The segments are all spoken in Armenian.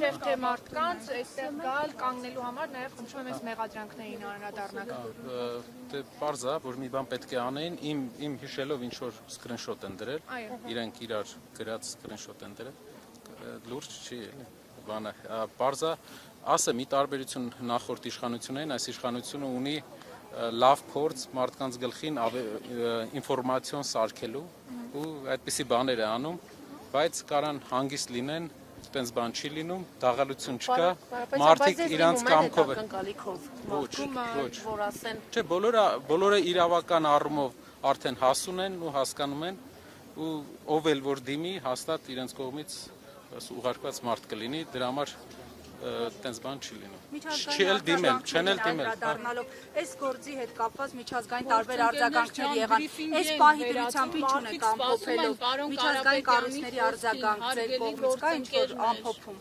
Որև թե մարդկանց այստեղ գալ կանգնելու համար նաև խնդրում եմ այս մեղադրանքներին անդրադառնալ։ Դե պարզ է, որ մի բան պետք է անեին, իմ հիշելով ինչ որ սկրինշոտ են դրել, իրենք իրար գրած սկրինշոտ են դրել, լուրջ չի էլի, բանը, պարզ է, ասեմ, ի տարբերություն նախորդ իշխանություններին, այս իշխանությունը ունի լավ փորձ մարդկանց գլխին ինֆորմացիոն սարքելու ու այդպիսի բաներ է անում, բայց կարան հանգիստ լինեն, տենց բան չի լինում, դաղալություն չկա, մարդիկ իրանց կամքով են։ Չէ, բոլորը իրավական առումով արդեն հասուն են ու հասկանում են ու ով էլ որ դիմի, հաստատ իրենց կողմից ուղարկված մարդ կլինի, դրա համար տենց բան չի լինում։ Չեն էլ դիմել։ Այս գործի հետ կապված միջազգային տարբեր արձագանքներ եղան։ Այս պահի դրությամբ ինչ ունեք ամփոփելով միջազգային կառույցների արձագանք ձեր կողմից կա ինչ-որ ամփոփում։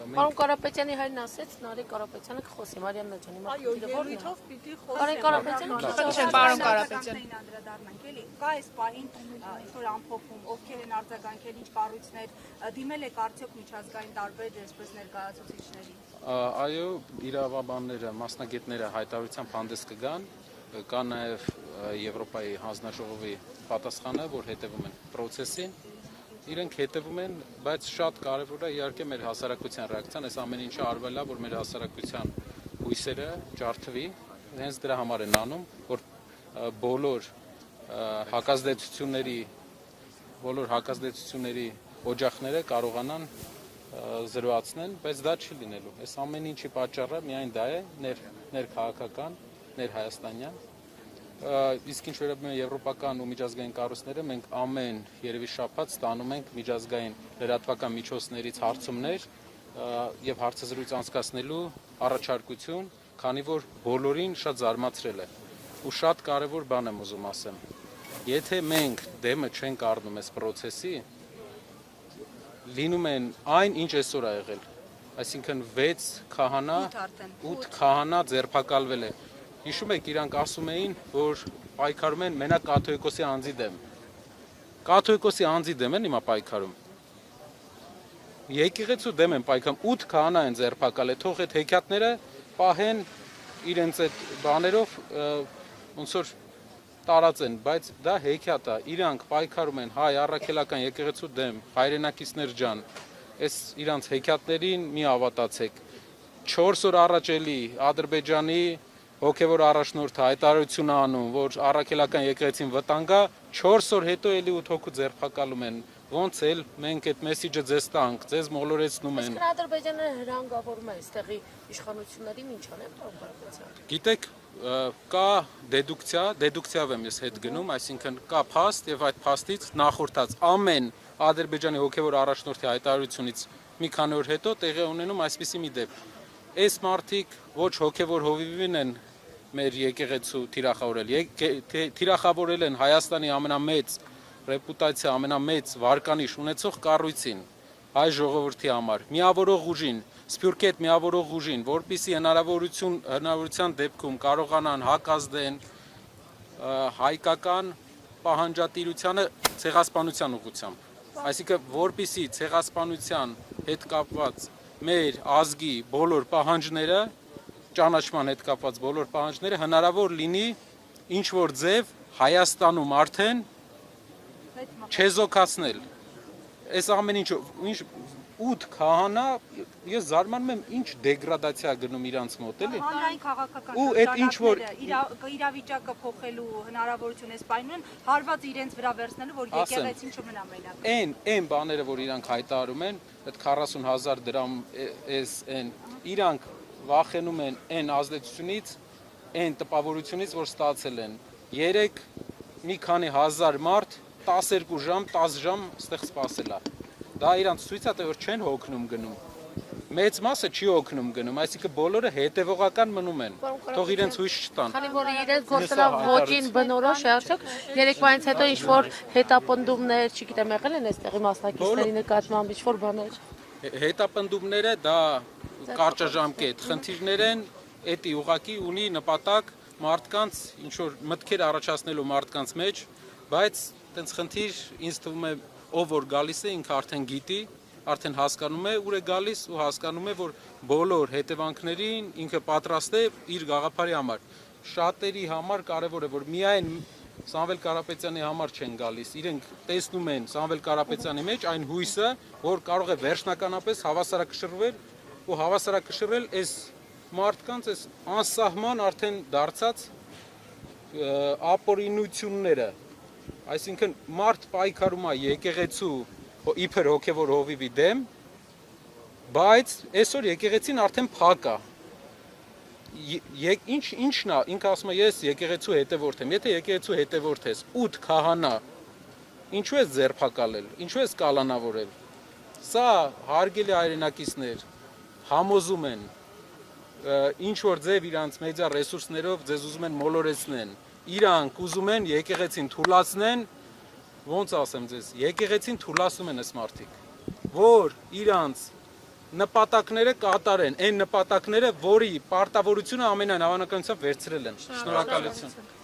Պարոն Կարապետյանի հայրն ասեց, Նարեկ Կարապետյանը կխոսի, Մարիամ Նաջյանի Այո, ելույթով պիտի Պարոն Կարապետյանը Պարոն Կարապետյան։ Կա այս պահին ինչ-որ ամփոփում, ովքեր են արձագանքել, ինչ կառույցներ, դիմել եք արդյոք միջազգային տարբեր այսպես ներկայացուցիչների։ Այո, իրավաբանները, մասնագետները հայտարարությամբ հանդես կգան, կա նաև Եվրոպայի հանձնաժողովի պատասխանը, որ հետևում են պրոցեսին, իրենք հետևում են, բայց շատ կարևոր է իհարկե մեր հասարակության ռեակցիան, այս ամեն ինչը արվել է, որ մեր հասարակության հույսերը ջարդվի, հենց դրա համար են անում, որ բոլոր հակազդեցությունների օջախները կարողանան զրոացնեն, բայց դա չի լինելու։ Այս ամեն ինչի պատճառը միայն դա է, ներքաղաքական, ներհայաստանյան։ Իսկ ինչ վերաբերում է եվրոպական ու միջազգային կառույցները, մենք ամեն երևի շաբաթ ստանում ենք միջազգային լրատվական միջոցներից հարցումներ եւ հարցազրույց անցկացնելու առաջարկություն, քանի որ բոլորին շատ զարմացրել է։ Ու շատ կարևոր բան եմ ուզում ասեմ։ Եթե մենք դեմը չենք առնում այս process-ի, լինում են այն, ինչ այսօր ա եղել։ Այսինքն 6 քահանա, 8 քահանա ձերբակալվել է։ Հիշում եք, իրանք ասում էին, որ պայքարում են մենակ կաթողիկոսի անձի դեմ։ Կաթողիկոսի անձի դեմ են հիմա պայքարում։ Եկեղեցու դեմ են պայքարում, 8 քահանա են ձերբակալել, թող այդ հեքիաթները պահեն իրենց այդ բաներով ոնց որ տարածեն, բայց դա հեքիաթ է, իրանք պայքարում են հայ առաքելական եկեղեցու դեմ, հայրենակիցներ ջան, այս իրանց հեքիաթներին մի ավատացեք։ 4 օր առաջ էլի Ադրբեջանի հոգևոր առաջնորդը հայտարարություն անում, որ առաքելական եկեղեցին վտանգ է, 4 օր հետո էլի 8 հոգու ձերբակալում են։ Ոնց էլ մենք այդ մեսիջը ձեզ տանք, ձեզ մոլորեցնում են։ Իսկ Ադրբեջանը հրանգավորում է այստեղի իշխանություններին ինչ անեն, պարոն Կարապետյան։ Գիտեք, կա դեդուկցիավ եմ ես հետ գնում, այսինքն կա փաստ եւ այդ փաստից նախորդած ամեն Ադրբեջանի հոգևոր առաջնորդի հայտարարությունից մի քանի օր հետո տեղի ունենում այսպիսի մի դեպք։ Այս մարդիկ ոչ հոգևոր հովիվին են մեր եկեղեցու թիրախավորել են Հայաստանի ամենամեծ ռեպուտացիա, ամենամեծ վարկանիշ ունեցող կառույցին, հայ ժողովրդի համար, միավորող ուժին, սփյուռքետ միավորող ուժին, որպիսի հնարավորության դեպքում կարողանան հակազդեն հայկական պահանջատիրությանը ցեղասպանության ուղղությամբ։ Այսինքն, որպիսի ցեղասպանության հետ կապված մեր ազգի բոլոր պահանջները, ճանաչման հետ կապված բոլոր պահանջները հնարավոր լինի ինչ որ ձև Հայաստանում արդեն չեզոքացնել։ Այս ամեն ինչը 8 քահանա, ես զարմանում եմ ինչ դեգրադացիա գնում իրանց մոտ էլի։ Հանրային քաղաքական ու այդ ինչ որ իրավիճակը փոխելու հնարավորություն է սպայնում, հարված իրենց վրա վերցնելու, որ եկեղեցին չմնա մենակ։ Այն բաները, որ իրանք հայտարարում են, այդ 40,000 դրամ այն իրանք վախենում են այն ազդեցությունից, այն տպավորությունից, որ ստացել են 3 մի քանի հազար մարդ 12 ժամ, 10 ժամ ստեղ սպասել է։ Դա իրանց ցույց է, որ չեն հոգնում գնում։ Մեծ մասը չի հոգնում գնում, այսինքն բոլորը հետևողական մնում են։ Թող իրենց հույս չտան։ Քանի որ իրենց գործելավ ոչին բնորոշ է, արդյոք երեկվայից հետո ինչ որ հետապնդումներ, չգիտեմ, եղել են այստեղի մասնակիցների նկատմամբ ինչ որ բաներ։ Հետապնդումները դա կարճաժամկետ խնդիրներ են, էդի ուղակի ունի նպատակ մարդկանց ինչ որ մտքեր առաջացնելու մարդկանց մեջ, բայց տենց խնդիր ինձ թվում է ով որ գալիս է ինքը արդեն գիտի արդեն հասկանում է ուր է գալիս ու հասկանում է, որ բոլոր հետևանքներին ինքը պատրաստ է իր գաղափարի համար։ Շատերի համար կարևոր է, որ միայն Սամվել Կարապետյանի համար չեն գալիս, իրենք տեսնում են Սամվել Կարապետյանի մեջ այն հույսը, որ կարող է վերջնականապես հավասարակշռվել ու հավասարակշռել այս մարդկանց, այս անսահման արդեն դարձած ապօրինությունները, այսինքն մարդ պայքարում է եկեղեցու իբր հոգևոր հովիվի դեմ, բայց այսօր եկեղեցին արդեն փակ է։ Ինչն է, ինքը ասում է ես եկեղեցու հետևորդ եմ, եթե եկեղեցու հետևորդ ես, 8 քահանա, ինչու ես ձերբակալել, ինչու ես կալանավորել։ Սա հարգելի հայրենակիցներ համոզում են, ինչ որ ձև իրանց մեդիա ռեսուրսներով ձեզ ուզում են մոլորեցնեն, իրանք ուզում են եկեղեցին թուլացնեն, ոնց ասեմ ձեզ, եկեղեցին թուլացնում են այս մարդիկ, որ իրանց նպատակները կատարեն, այն նպատակները, որի պարտավորությունը ամենայն հավանականությամբ վերցրել են։ Շնորհակալություն։